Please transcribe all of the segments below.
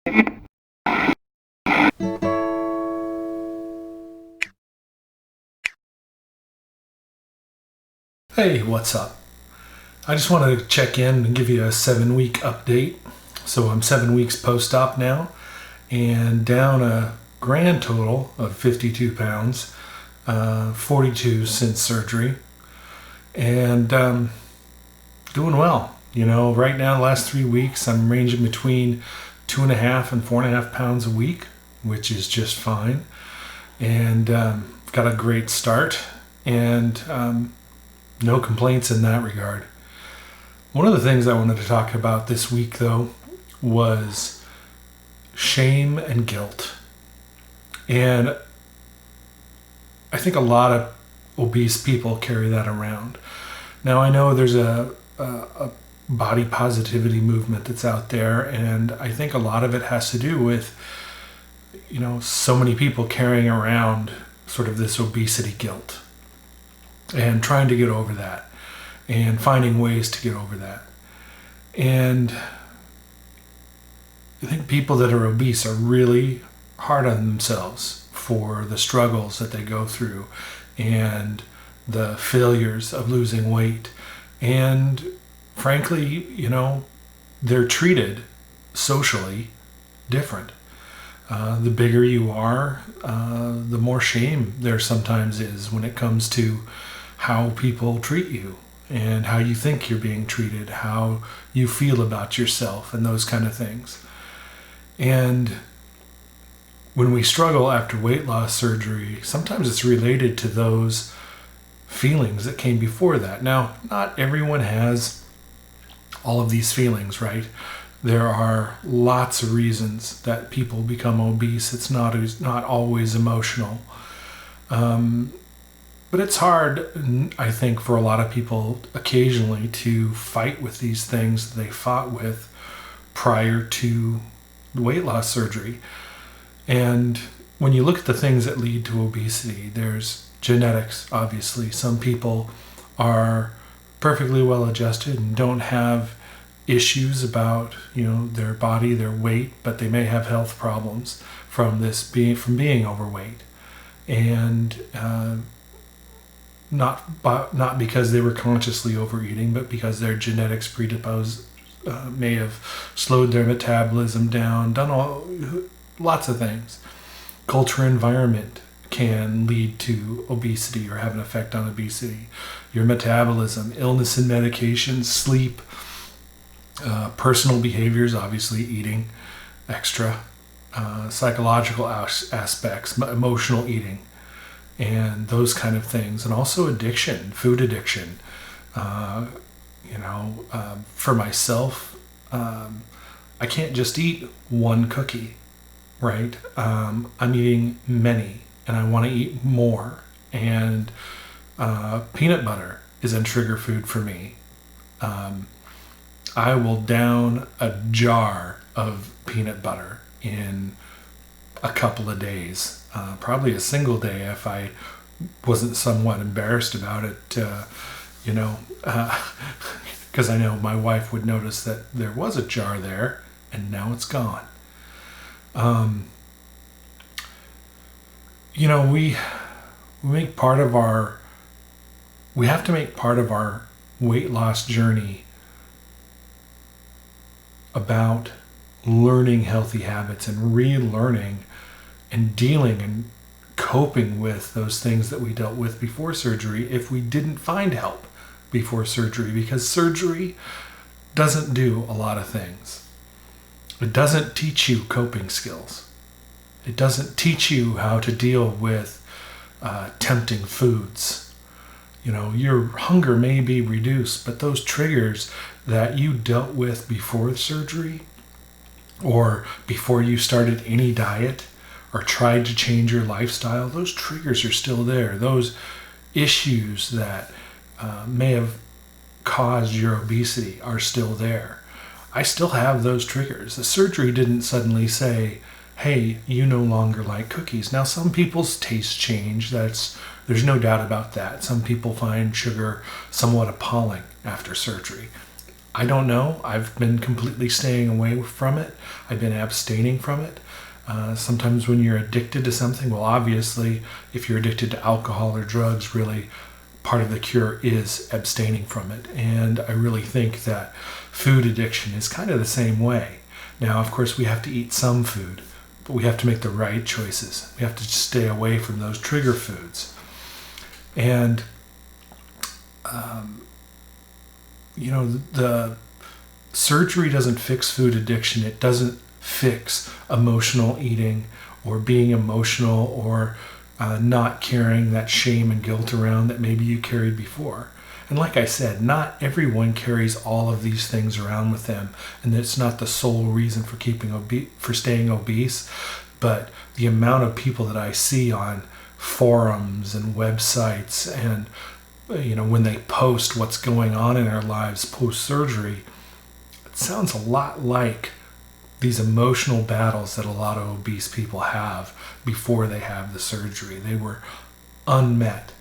Hey, what's up? I just wanted to check in and give you a 7-week update. So I'm 7 weeks post-op now and down a grand total of 52 pounds, 42 since surgery, and doing well. Right now, the last 3 weeks, I'm ranging between 2.5 and 4.5 pounds a week, which is just fine. And got a great start and no complaints in that regard. One of the things I wanted to talk about this week, though, was shame and guilt. And I think a lot of obese people carry that around. Now, I know there's a body positivity movement that's out there, and I think a lot of it has to do with, so many people carrying around sort of this obesity guilt and trying to get over that and finding ways to get over that. And I think people that are obese are really hard on themselves for the struggles that they go through and the failures of losing weight. And frankly, they're treated socially different. The bigger you are, the more shame there sometimes is when it comes to how people treat you and how you think you're being treated, how you feel about yourself, and those kind of things. And when we struggle after weight loss surgery, sometimes it's related to those feelings that came before that. Now, not everyone has all of these feelings, right? There are lots of reasons that people become obese. It's not always emotional. But it's hard, I think, for a lot of people occasionally to fight with these things that they fought with prior to the weight loss surgery. And when you look at the things that lead to obesity, there's genetics, obviously. Some people are perfectly well adjusted and don't have issues about their body, their weight, but they may have health problems from being overweight, and not because they were consciously overeating, but because their genetics may have slowed their metabolism down, lots of things. Culture, environment can lead to obesity or have an effect on obesity. Your metabolism, illness and medication, sleep, personal behaviors, obviously eating extra, psychological aspects, emotional eating, and those kind of things, and also addiction, food addiction. For myself, I can't just eat one cookie, right? I'm eating many, and I want to eat more. And peanut butter is a trigger food for me. I will down a jar of peanut butter in a couple of days, probably a single day if I wasn't somewhat embarrassed about it, because I know my wife would notice that there was a jar there and now it's gone. We have to make part of our weight loss journey about learning healthy habits and relearning and dealing and coping with those things that we dealt with before surgery if we didn't find help before surgery, because surgery doesn't do a lot of things. It doesn't teach you coping skills. It doesn't teach you how to deal with tempting foods. Your hunger may be reduced, but those triggers that you dealt with before surgery or before you started any diet or tried to change your lifestyle, those triggers are still there. Those issues that may have caused your obesity are still there. I still have those triggers. The surgery didn't suddenly say, hey, you no longer like cookies. Now, some people's tastes change. There's no doubt about that. Some people find sugar somewhat appalling after surgery. I don't know. I've been completely staying away from it. I've been abstaining from it. Sometimes when you're addicted to something, well, obviously, if you're addicted to alcohol or drugs, really part of the cure is abstaining from it. And I really think that food addiction is kind of the same way. Now, of course, we have to eat some food, but we have to make the right choices. We have to just stay away from those trigger foods. And, the surgery doesn't fix food addiction. It doesn't fix emotional eating or being emotional or not carrying that shame and guilt around that maybe you carried before. And like I said, not everyone carries all of these things around with them, and it's not the sole reason for staying obese. But the amount of people that I see on forums and websites, and when they post what's going on in their lives post-surgery, it sounds a lot like these emotional battles that a lot of obese people have before they have the surgery. They were unmet.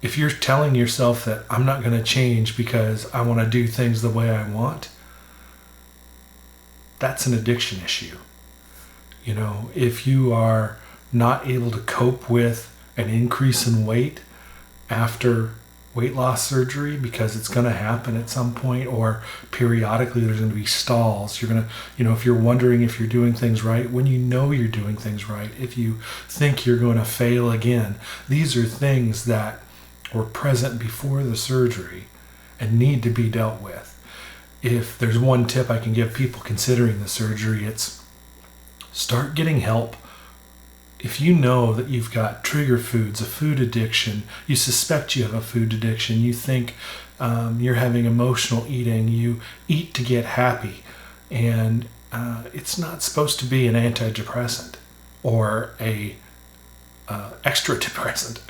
If you're telling yourself that I'm not going to change because I want to do things the way I want, that's an addiction issue. If you are not able to cope with an increase in weight after weight loss surgery, because it's going to happen at some point, or periodically there's going to be stalls. You're going to, if you're wondering if you're doing things right, when you know you're doing things right, if you think you're going to fail again, these are things that were present before the surgery and need to be dealt with. If there's one tip I can give people considering the surgery, it's start getting help. If you know that you've got trigger foods, a food addiction, you suspect you have a food addiction, you think you're having emotional eating, you eat to get happy, and it's not supposed to be an antidepressant or a extra depressant.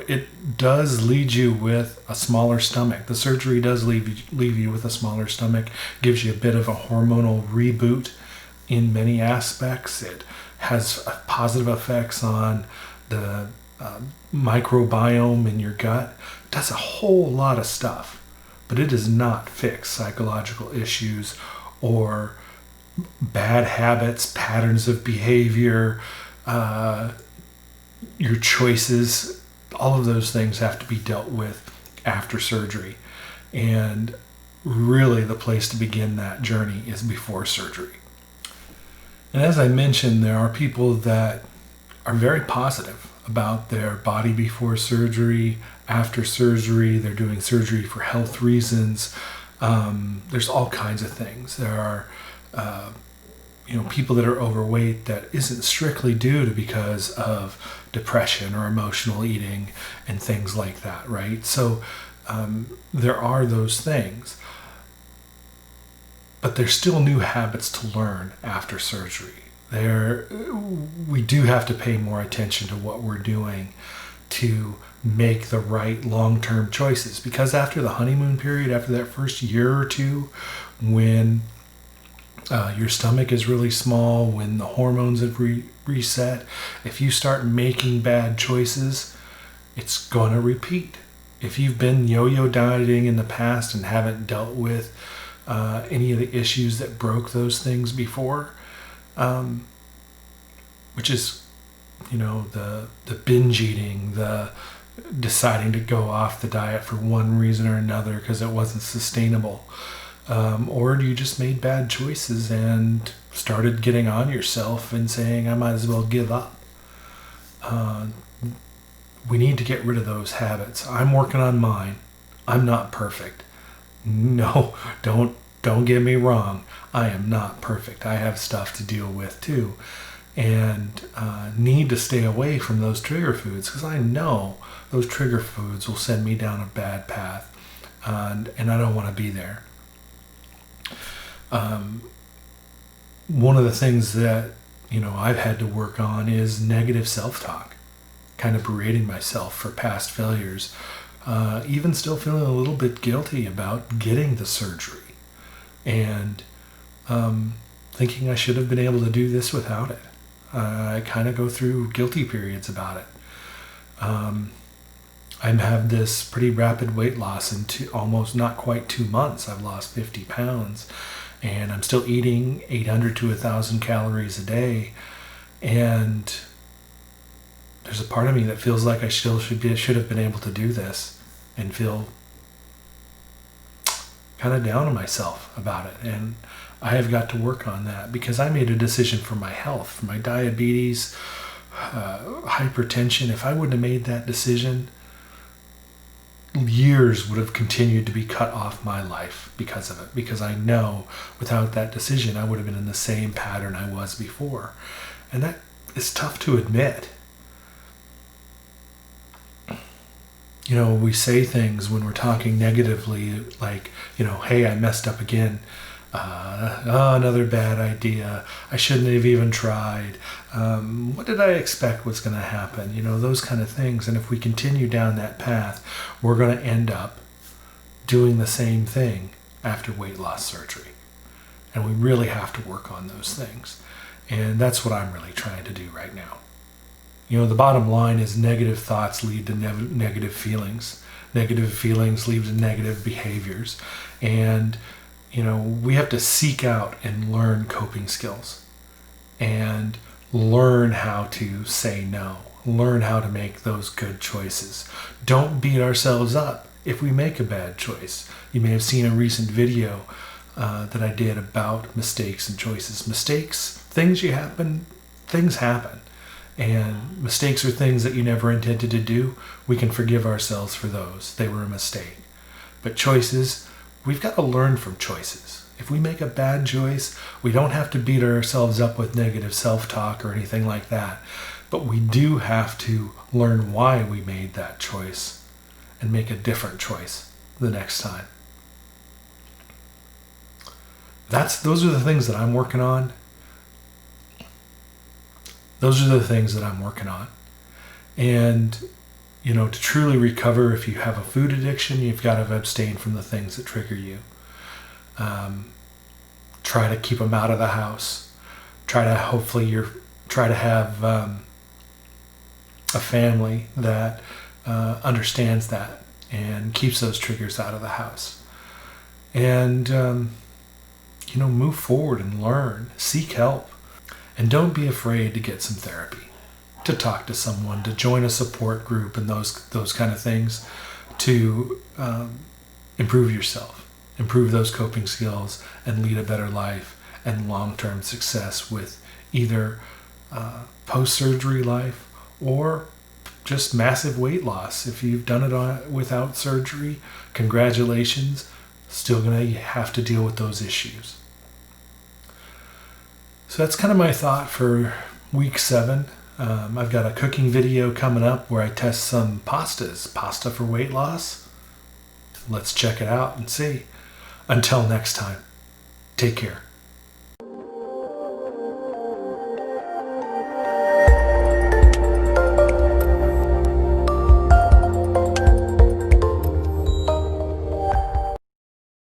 It does lead you with a smaller stomach. The surgery does leave you with a smaller stomach, gives you a bit of a hormonal reboot in many aspects. It has positive effects on the microbiome in your gut. It does a whole lot of stuff, but it does not fix psychological issues or bad habits, patterns of behavior, your choices. All of those things have to be dealt with after surgery. And really the place to begin that journey is before surgery. And as I mentioned, there are people that are very positive about their body before surgery, after surgery. They're doing surgery for health reasons. There's all kinds of things. There are people that are overweight that isn't strictly due to because of depression or emotional eating and things like that, right? So there are those things, but there's still new habits to learn after surgery. We do have to pay more attention to what we're doing to make the right long-term choices, because after the honeymoon period, after that first year or two, when your stomach is really small, when the hormones have reset, if you start making bad choices, it's going to repeat. If you've been yo-yo dieting in the past and haven't dealt with any of the issues that broke those things before, which is, the binge eating, the deciding to go off the diet for one reason or another because it wasn't sustainable, or you just made bad choices and started getting on yourself and saying, I might as well give up. We need to get rid of those habits. I'm working on mine. I'm not perfect. No, don't get me wrong. I am not perfect. I have stuff to deal with too, and need to stay away from those trigger foods, because I know those trigger foods will send me down a bad path, and I don't want to be there. One of the things that I've had to work on is negative self-talk, kind of berating myself for past failures, even still feeling a little bit guilty about getting the surgery, and thinking I should have been able to do this without it. I kind of go through guilty periods about it. I have this pretty rapid weight loss in almost not quite 2 months. I've lost 50 pounds and I'm still eating 800 to 1,000 calories a day. And there's a part of me that feels like I still should have been able to do this, and feel kind of down on myself about it. And I have got to work on that, because I made a decision for my health, for my diabetes, hypertension. If I wouldn't have made that decision, years would have continued to be cut off my life because of it. Because I know without that decision, I would have been in the same pattern I was before. And that is tough to admit. You know, we say things when we're talking negatively, like, you know, hey, I messed up again. Another bad idea. I shouldn't have even tried. What did I expect was going to happen? You know, those kind of things. And if we continue down that path, we're going to end up doing the same thing after weight loss surgery. And we really have to work on those things. And that's what I'm really trying to do right now. You know, the bottom line is negative thoughts lead to negative feelings. Negative feelings lead to negative behaviors. And you know, we have to seek out and learn coping skills and learn how to say no, learn how to make those good choices. Don't beat ourselves up if we make a bad choice. You may have seen a recent video that I did about mistakes and choices. Mistakes, things happen. And mistakes are things that you never intended to do. We can forgive ourselves for those. They were a mistake. But choices, we've got to learn from choices. If we make a bad choice, we don't have to beat ourselves up with negative self-talk or anything like that. But we do have to learn why we made that choice and make a different choice the next time. Those are the things that I'm working on. Those are the things that I'm working on. And you know, to truly recover, if you have a food addiction, you've got to abstain from the things that trigger you. Try to keep them out of the house. Try to have a family that understands that and keeps those triggers out of the house. And you know, move forward and learn, seek help, and don't be afraid to get some therapy, to talk to someone, to join a support group, and those kind of things, to improve yourself, improve those coping skills, and lead a better life and long-term success with either post-surgery life or just massive weight loss. If you've done it without surgery, congratulations. Still going to have to deal with those issues. So that's kind of my thought for week 7. I've got a cooking video coming up where I test some pasta for weight loss. Let's check it out and see. Until next time, take care.